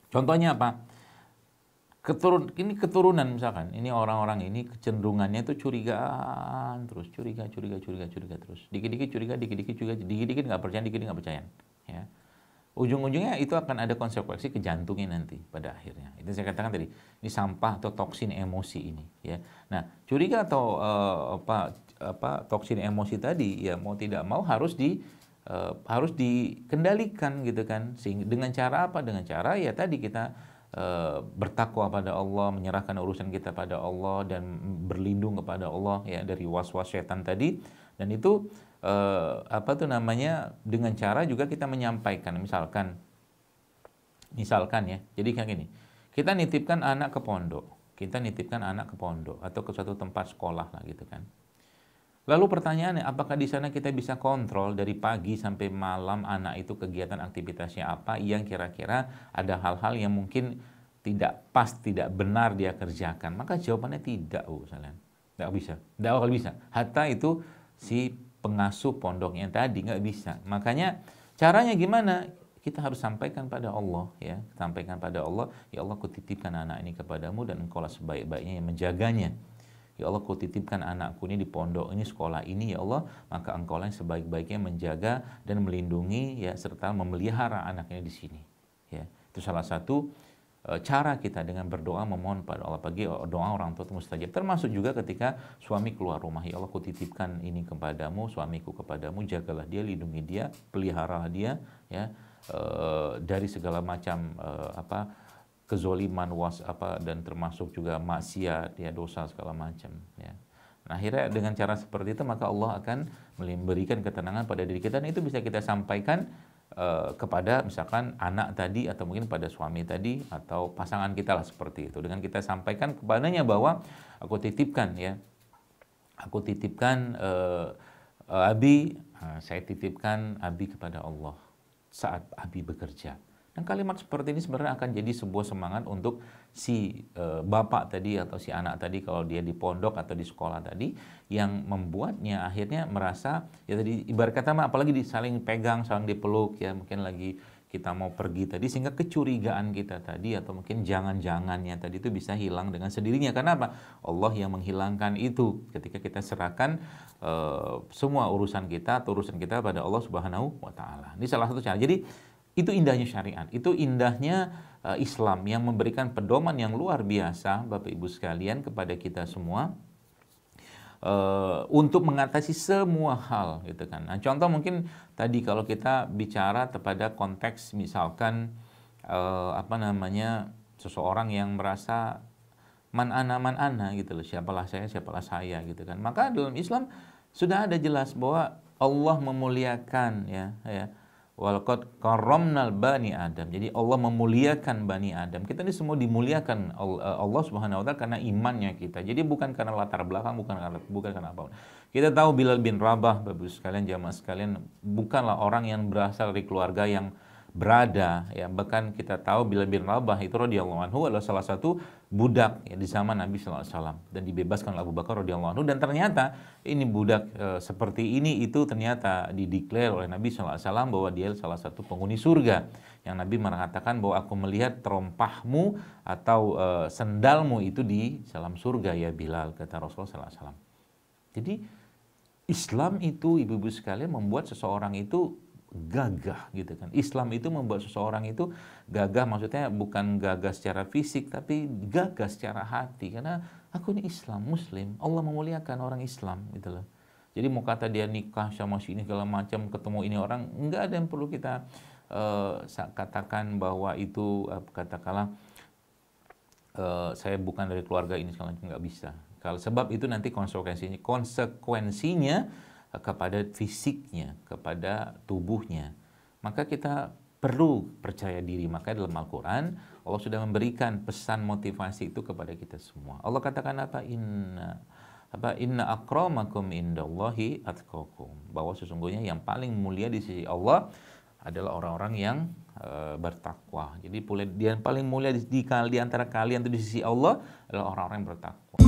Contohnya apa? Ini keturunan misalkan, ini orang-orang ini kecenderungannya itu curigaan terus, curiga terus. Dikit-dikit curiga, dikit-dikit curiga, dikit-dikit nggak percaya, dikit-dikit nggak percaya. Ya. Ujung-ujungnya itu akan ada konsekuensi ke jantungnya nanti pada akhirnya. Itu saya katakan tadi, ini sampah atau toksin emosi ini. Ya. Nah, curiga atau toksin emosi tadi, ya mau tidak mau harus dikendalikan gitu kan. Sehingga dengan cara apa? Dengan cara ya tadi kita bertakwa pada Allah, menyerahkan urusan kita pada Allah dan berlindung kepada Allah ya dari was-was setan tadi. Dan itu dengan cara juga kita menyampaikan misalkan ya. Jadi kayak gini. Kita nitipkan anak ke pondok. Atau ke suatu tempat sekolah lah gitu kan. Lalu pertanyaannya, apakah di sana kita bisa kontrol dari pagi sampai malam anak itu kegiatan aktivitasnya apa yang kira-kira ada hal-hal yang mungkin tidak pas, tidak benar dia kerjakan? Maka jawabannya tidak, kalian. Tidak bisa. Tidak bakal bisa. Hatta itu si pengasuh pondoknya tadi nggak bisa. Makanya caranya gimana? Kita harus sampaikan pada Allah ya. Sampaikan pada Allah, ya Allah kutitipkan anak ini kepadamu dan engkaulah sebaik-baiknya yang menjaganya. Ya Allah, kau titipkan anakku ini di pondok ini, sekolah ini, ya Allah, maka engkau lah yang sebaik-baiknya menjaga dan melindungi ya serta memelihara anaknya di sini. Ya, itu salah satu cara kita dengan berdoa memohon pada Allah. Pagi doa orang tua itu mustajab. Termasuk juga ketika suami keluar rumah, ya Allah, kau titipkan ini kepadamu, suamiku kepadamu, jagalah dia, lindungi dia, peliharalah dia, ya dari segala macam kezoliman dan termasuk juga maksiat ya, dosa segala macam ya. Nah, akhirnya dengan cara seperti itu maka Allah akan memberikan ketenangan pada diri kita, dan itu bisa kita sampaikan kepada misalkan anak tadi atau mungkin pada suami tadi atau pasangan kita lah, seperti itu. Dengan kita sampaikan kepadanya bahwa aku titipkan Abi, saya titipkan Abi kepada Allah saat Abi bekerja. Dan kalimat seperti ini sebenarnya akan jadi sebuah semangat untuk si bapak tadi atau si anak tadi kalau dia di pondok atau di sekolah tadi, yang membuatnya akhirnya merasa ya tadi ibarat kata apalagi saling pegang, saling dipeluk ya, mungkin lagi kita mau pergi tadi, sehingga kecurigaan kita tadi atau mungkin jangan-jangannya tadi itu bisa hilang dengan sendirinya. Karena apa? Allah yang menghilangkan itu ketika kita serahkan semua urusan kita pada Allah Subhanahu wa taala. Ini salah satu cara. Jadi itu indahnya syariat, itu indahnya Islam yang memberikan pedoman yang luar biasa Bapak Ibu sekalian kepada kita semua untuk mengatasi semua hal gitu kan. Nah, contoh mungkin tadi kalau kita bicara kepada konteks misalkan seseorang yang merasa man ana gitu loh, siapalah saya gitu kan. Maka dalam Islam sudah ada jelas bahwa Allah memuliakan ya. Walaqad karramnal bani Adam. Jadi Allah memuliakan Bani Adam. Kita ini semua dimuliakan Allah Subhanahu wa taala karena imannya kita. Jadi bukan karena latar belakang, bukan karena apa. Kita tahu Bilal bin Rabah, Bapak sekalian, jamaah sekalian, bukanlah orang yang berasal dari keluarga yang berada ya. Bahkan kita tahu Bilal bin Rabah itu radhiyallahu anhu adalah salah satu budak ya, di zaman Nabi sallallahu alaihi wasallam, dan dibebaskan oleh Abu Bakar radhiyallahu anhu. Dan ternyata ini budak seperti ini itu ternyata dideklar oleh Nabi sallallahu alaihi wasallam bahwa dia salah satu penghuni surga, yang Nabi mengatakan bahwa aku melihat terompahmu atau sendalmu itu di dalam surga ya Bilal, kata Rasulullah sallallahu alaihi wasallam. Jadi Islam itu ibu-ibu sekalian membuat seseorang itu gagah gitu kan. Islam itu membuat seseorang itu gagah, maksudnya bukan gagah secara fisik tapi gagah secara hati, karena aku ini Islam, Muslim, Allah memuliakan orang Islam gitu loh. Jadi mau kata dia nikah sama si ini segala macam, ketemu ini orang, enggak ada yang perlu kita katakan bahwa itu katakanlah saya bukan dari keluarga ini segala macam, enggak bisa. Kalau sebab itu nanti konsekuensinya kepada fisiknya, kepada tubuhnya. Maka kita perlu percaya diri. Maka dalam Al-Quran Allah sudah memberikan pesan motivasi itu kepada kita semua. Allah katakan apa? Inna akramakum indallahi atqakum. Bahwa sesungguhnya yang paling mulia di sisi Allah adalah orang-orang yang bertakwa. Jadi yang paling mulia di antara kalian itu di sisi Allah adalah orang-orang yang bertakwa.